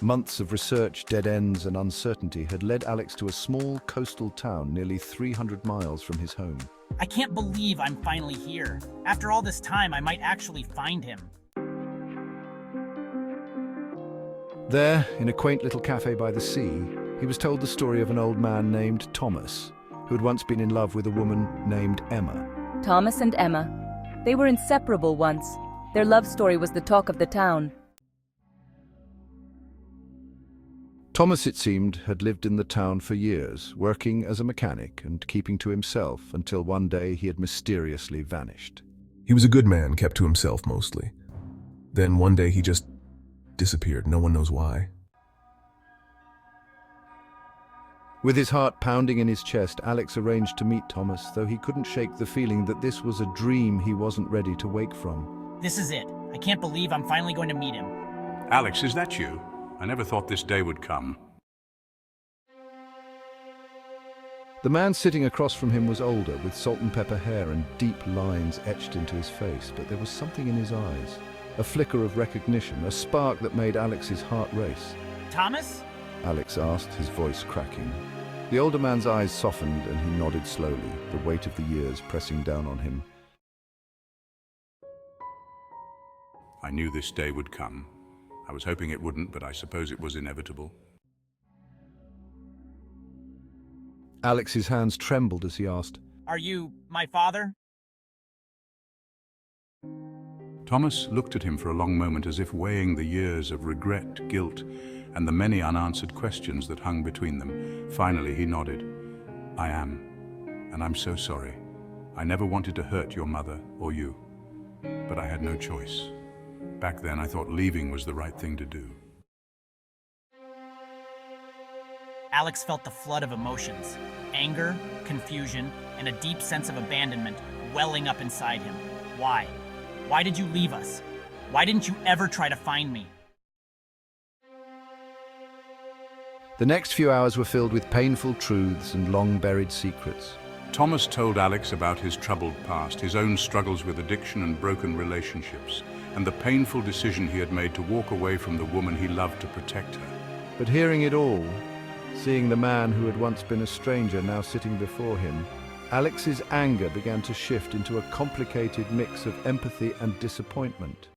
Months of research, dead ends, and uncertainty had led Alex to a small coastal town nearly 300 miles from his home. I can't believe I'm finally here. After all this time, I might actually find him. There, in a quaint little cafe by the sea, he was told the story of an old man named Thomas, who had once been in love with a woman named Emma. Thomas and Emma. They were inseparable once. Their love story was the talk of the town. Thomas, it seemed, had lived in the town for years, working as a mechanic and keeping to himself until one day he had mysteriously vanished. He was a good man, kept to himself mostly. Then one day he just disappeared. No one knows why. With his heart pounding in his chest, Alex arranged to meet Thomas, though he couldn't shake the feeling that this was a dream he wasn't ready to wake from. This is it. I can't believe I'm finally going to meet him. Alex, is that you? I never thought this day would come. The man sitting across from him was older, with salt and pepper hair and deep lines etched into his face, but there was something in his eyes. A flicker of recognition, a spark that made Alex's heart race. Thomas? Alex asked, his voice cracking. The older man's eyes softened and he nodded slowly, the weight of the years pressing down on him. I knew this day would come. I was hoping it wouldn't, but I suppose it was inevitable. Alex's hands trembled as he asked, Are you my father? Thomas looked at him for a long moment as if weighing the years of regret, guilt, and the many unanswered questions that hung between them. Finally, he nodded. I am, and I'm so sorry. I never wanted to hurt your mother or you, but I had no choice. Back then, I thought leaving was the right thing to do. Alex felt the flood of emotions, anger, confusion, and a deep sense of abandonment welling up inside him. Why? Why did you leave us? Why didn't you ever try to find me? The next few hours were filled with painful truths and long-buried secrets. Thomas told Alex about his troubled past, his own struggles with addiction and broken relationships, and the painful decision he had made to walk away from the woman he loved to protect her. But hearing it all, seeing the man who had once been a stranger now sitting before him, Alex's anger began to shift into a complicated mix of empathy and disappointment.